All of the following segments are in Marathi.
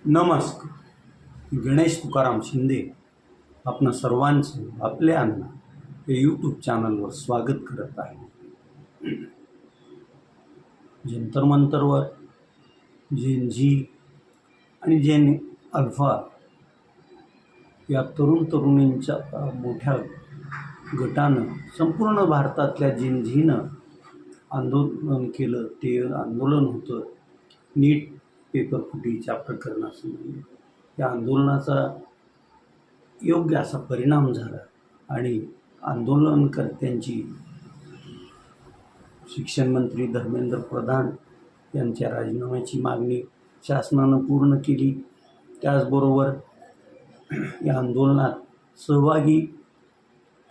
नमस्कार. गणेश तुकाराम शिंदे आपणा सर्वांचं आपल्या अण्णा या यूट्यूब चॅनलवर स्वागत करत आहे. जंतर मंतरवर जेन जी आणि जेन अल्फा या तरुणींच्या मोठ्या गटानं संपूर्ण भारतातल्या जेन झीनं आंदोलन केलं. ते आंदोलन होतं नीट पेपर फुटीच्या प्रकरणासंबंधी. या आंदोलनाचा योग्य असा परिणाम झाला आणि आंदोलनकर्त्यांची शिक्षण मंत्री धर्मेंद्र प्रधान यांच्या राजीनाम्याची मागणी शासनानं पूर्ण केली. त्याचबरोबर या आंदोलनात सहभागी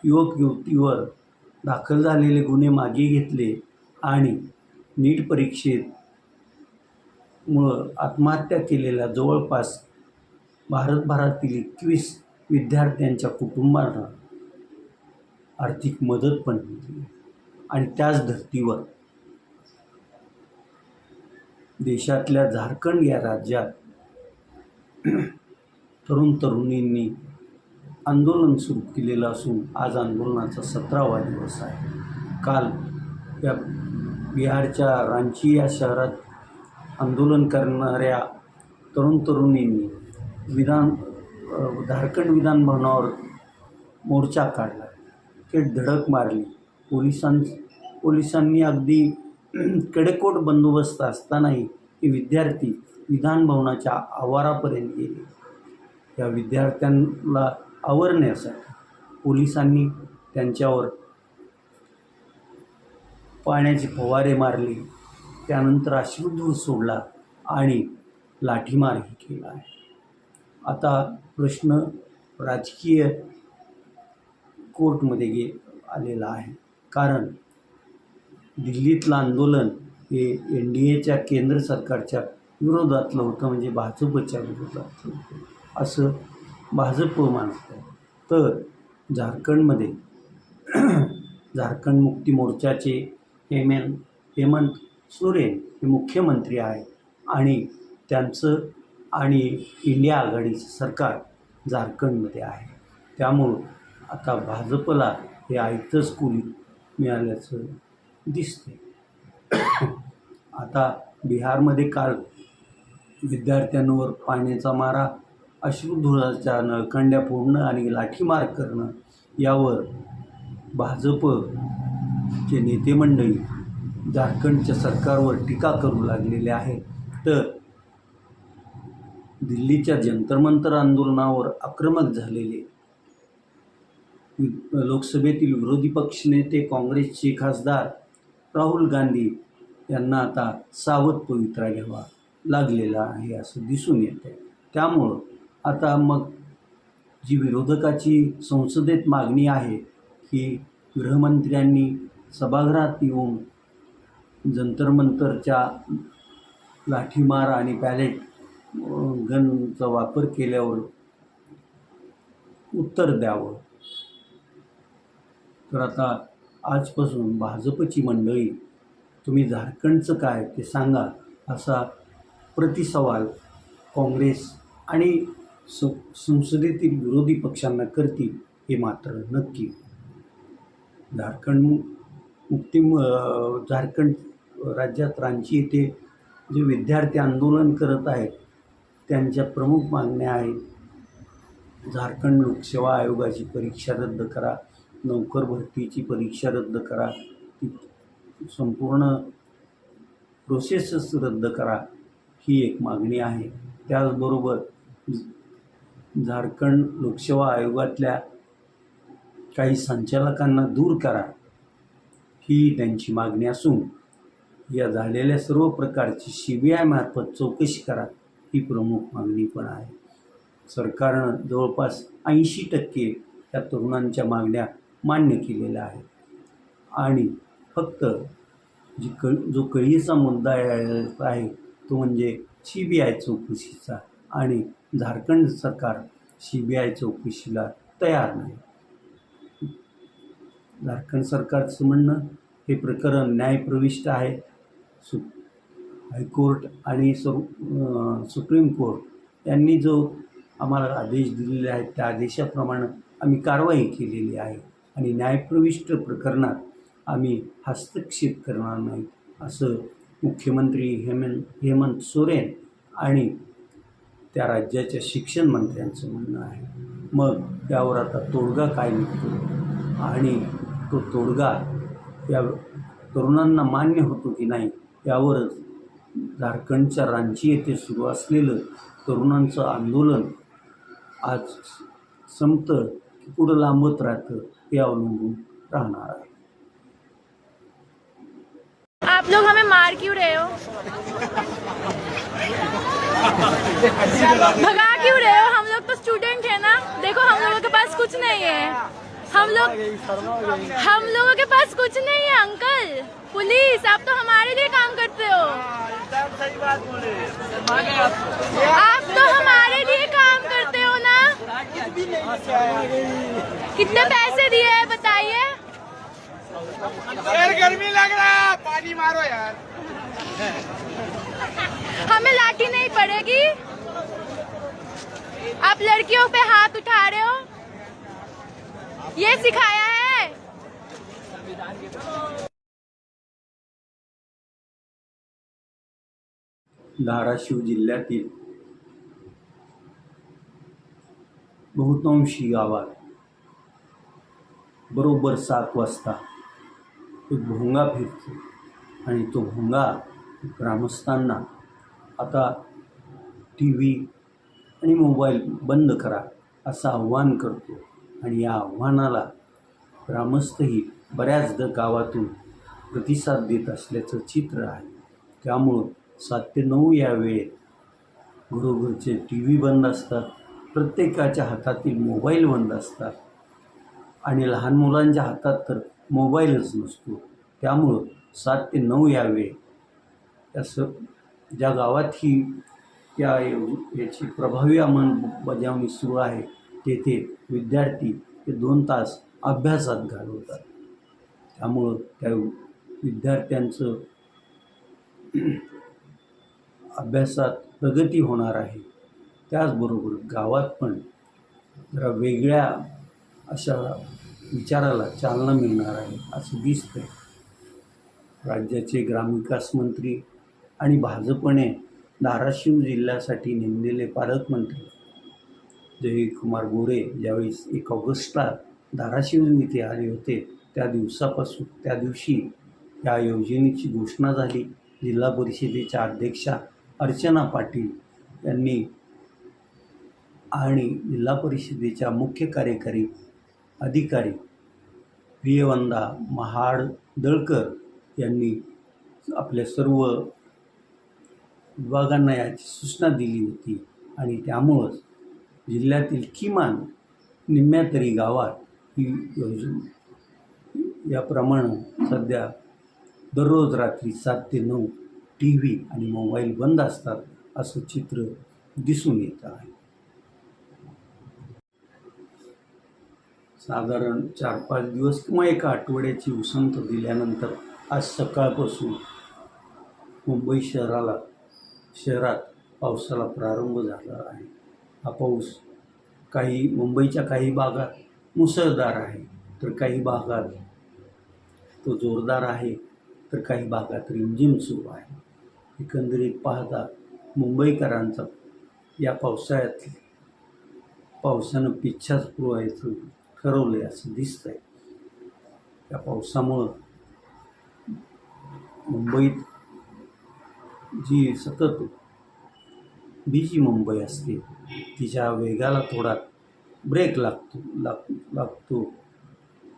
युवक युवतीवर दाखल झालेले गुन्हे मागे घेतले आणि नीट परीक्षेमुळं आत्महत्या केलेल्या जवळपास भारतभरातील 21 विद्यार्थ्यांच्या कुटुंबांना आर्थिक मदत पण दिली. आणि त्याच धर्तीवर देशातल्या झारखंड या राज्यात तरुणींनी आंदोलन सुरू केलेलं असून आज आंदोलनाचा 17वा दिवस आहे. काल या बिहारच्या रांची या शहरात आंदोलन करणाऱ्या तरुणींनी झारखंड विधान भवनावर मोर्चा काढला. ते धडक मारली. पोलिसांनी अगदी कडेकोट बंदोबस्त असतानाही हे विद्यार्थी विधान भवनाच्या आवारापर्यंत गेले. या विद्यार्थ्यांना आवरण्यासाठी पोलिसांनी त्यांच्यावर पाण्याचे फवारे मारले. त्यानंतर अश्रुधूर सोडला आणि लाठीमारही केला आहे. आता प्रश्न राजकीय कोर्टमध्ये आलेला आहे. कारण दिल्लीतलं आंदोलन हे NDAच्या केंद्र सरकारच्या विरोधातलं होतं, म्हणजे भाजपच्या विरोधातलं होतं असं भाजप मानत आहे. तर झारखंडमध्ये झारखंड मुक्ती मोर्चाचे हेमंत सोरेन हे मुख्यमंत्री आहेत आणि त्यांचं आणि इंडिया आघाडीचं सरकार झारखंडमध्ये आहे. त्यामुळं आता भाजपला हे आयतंच कुल मिळाल्याचं दिसते. आता बिहारमध्ये काल विद्यार्थ्यांवर पाण्याचा मारा, अश्रुधुराच्या नळकांड्या फोडणं आणि लाठीमार करणं यावर भाजपचे नेते मंडळी झारखंडच्या सरकारवर टीका करू लागलेले आहे. तर दिल्लीच्या जंतर मंतर आंदोलनावर आक्रमक झालेले लोकसभेतील विरोधी पक्षनेते काँग्रेसचे खासदार राहुल गांधी यांना आता सावध पवित्रा घ्यावा लागलेला आहे असं दिसून येत आहे. त्यामुळं आता मग जी विरोधकाची संसदेत मागणी आहे की गृहमंत्र्यांनी सभागृहात येऊन जंतर मंतरच्या लाठीमार आणि बॅलेट गनचा वापर केल्यावर उत्तर द्यावं. तर आता आजपासून भाजपची मंडळी तुम्ही झारखंडचं काय ते सांगा असा प्रतिसवाल काँग्रेस आणि संसदेतील विरोधी पक्षांना करतील हे मात्र नक्की. झारखंड राज्यात रांची येथे जे विद्यार्थी आंदोलन करत आहेत त्यांच्या प्रमुख मागण्या आहेत. झारखंड लोकसेवा आयोगाची परीक्षा रद्द करा, नोकर भरतीची परीक्षा रद्द करा, ती संपूर्ण प्रोसेसच रद्द करा ही एक मागणी आहे. त्याचबरोबर झारखंड लोकसेवा आयोगातल्या काही संचालकांना दूर करा ही त्यांची मागणी असून या झालेल्या सर्व प्रकारची CBI मार्फत चौकशी करा ही प्रमुख मागणी पण आहे. सरकारनं जवळपास 80% या तरुणांच्या मागण्या मान्य केलेल्या आहेत आणि फक्त जो कळीचा मुद्दा आहे तो म्हणजे CBI चौकशीचा आणि झारखंड सरकार CBI चौकशीला तयार नाही. झारखंड सरकारचं म्हणणं हे प्रकरण न्यायप्रविष्ट आहे. हायकोर्ट आणि सुप्रीम कोर्ट यांनी जो आम्हाला आदेश दिलेले आहेत त्या आदेशाप्रमाणे आम्ही कारवाई केलेली आहे आणि न्यायप्रविष्ट प्रकरणात आम्ही हस्तक्षेप करणार नाही असं मुख्यमंत्री हेमंत सोरेन आणि त्या राज्याच्या शिक्षण मंत्र्यांचं म्हणणं आहे. मग त्यावर आता तोडगा काय निघतो आणि तो तोडगा या तरुणांना मान्य होतो की नाही यावरच झारखंडच्या रांची येथे सुरू असलेलं तरुणांचं आंदोलन आज संपतं की पुढं लांबत राहतं हे अवलंबून राहणार आहे. आप लोग हमें मार क्यों रहे हो? भगा क्यों रहे हो? हम लोग तो स्टूडेंट है ना. देखो हम लोगों के पास कुछ नहीं है. हम लोगों के पास कुछ नहीं है अंकल. पुलिस आप तो हमारे लिए काम करते हो. सही बात बोले. आप तो हमारे लिए काम करते हो ना. कितने पैसे दिए हैं बताइए. यार गर्मी लग रहा, पानी मारो यार. हमें लाठी नहीं पड़ेगी. आप लड़कियों पे हाथ उठा रहे हो. ये सिखाया है. धाराशिव जिल्ह्यातील बहुतांशी गावात बरोबर 7 वाजता एक भोंगा फिरतो आणि तो भोंगा ग्रामस्थांना आता टी व्ही आणि मोबाईल बंद करा असं आव्हान करतो आणि या आव्हानाला ग्रामस्थही बऱ्याचदा गावातून प्रतिसाद देत असल्याचं चित्र आहे. त्यामुळं 7 ते 9 या वेळेत घरोघरचे टी व्ही बंद असतात, प्रत्येकाच्या हातातील मोबाईल बंद असतात आणि लहान मुलांच्या हातात तर मोबाईलच नसतो. त्यामुळं 7 ते 9 या वेळेत असं ज्या गावात ही याची प्रभावी अंमलबजावणी सुरू आहे तेथे विद्यार्थी ते 2 तास अभ्यासात घालवतात. त्यामुळं त्या विद्यार्थ्यांचं अभ्यासात प्रगती होणार आहे. त्याचबरोबर गावात पण जरा वेगळ्या अशा विचाराला चालना मिळणार आहे असं दिसतं आहे. राज्याचे ग्रामविकास मंत्री आणि भाजपने धाराशिव जिल्ह्यासाठी नेमलेले पालकमंत्री जयकुमार गोरे ज्यावेळी 1 ऑगस्टला धाराशिव येथे आले होते त्या दिवशी या योजनेची घोषणा झाली. जिल्हा परिषदेच्या अध्यक्षा अर्चना पाटील यांनी आणि जिल्हा परिषदेच्या मुख्य कार्यकारी अधिकारी प्रियवंदा महाडदळकर यांनी आपल्या सर्व विभागांना याची सूचना दिली होती आणि त्यामुळंच जिल्ह्यातील किमान निम्म्या तरी गावात ही योजना याप्रमाणे सध्या दररोज रात्री 7 ते 9 टी व्ही आणि मोबाईल बंद असतात असं चित्र दिसून येतं आहे. साधारण 4-5 दिवस किंवा 1 आठवड्याची उसंत दिल्यानंतर आज सकाळपासून मुंबई शहरात पावसाला प्रारंभ झाला आहे. हा पाऊस मुंबईच्या काही भागात मुसळधार आहे तर काही भागात तो जोरदार आहे तर काही भागात रिमझिम सुरू आहे. एकंदरीत पाहता मुंबईकरांचा या पावसानं पिच्छाच पुरवायचं ठरवलं आहे असं दिसतं आहे. या पावसामुळं मुंबईत जी सतत बिजी मुंबई असते तिच्या वेगाला थोडा ब्रेक लागतो.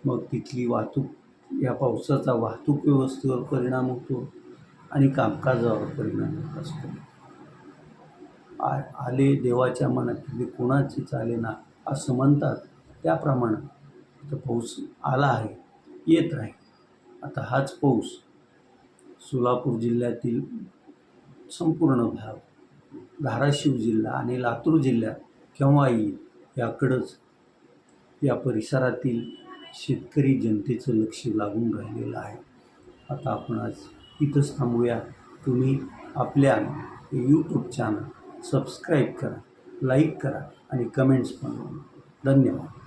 मग तिथली वाहतूक या पावसाचा वाहतूक व्यवस्थेवर परिणाम होतो आणि कामकाजावर परिणाम होत असतो. आले देवाच्या मनातले कोणाचीच आले ना असं म्हणतात त्याप्रमाणे इथं पाऊस आला आहे, येत राहील. आता हाच पाऊस सोलापूर जिल्ह्यातील संपूर्ण भाग, धाराशिव जिल्हा आणि लातूर जिल्ह्यात केव्हा येईल याकडंच या परिसरातील शेतकरी जनतेचं लक्ष लागून राहिलेलं आहे. आता आपण आज इथंच थांबूया. तुम्ही आपल्या यूट्यूब चॅनल सबस्क्राईब करा लाईक करा आणि कमेंट्स पण धन्यवाद.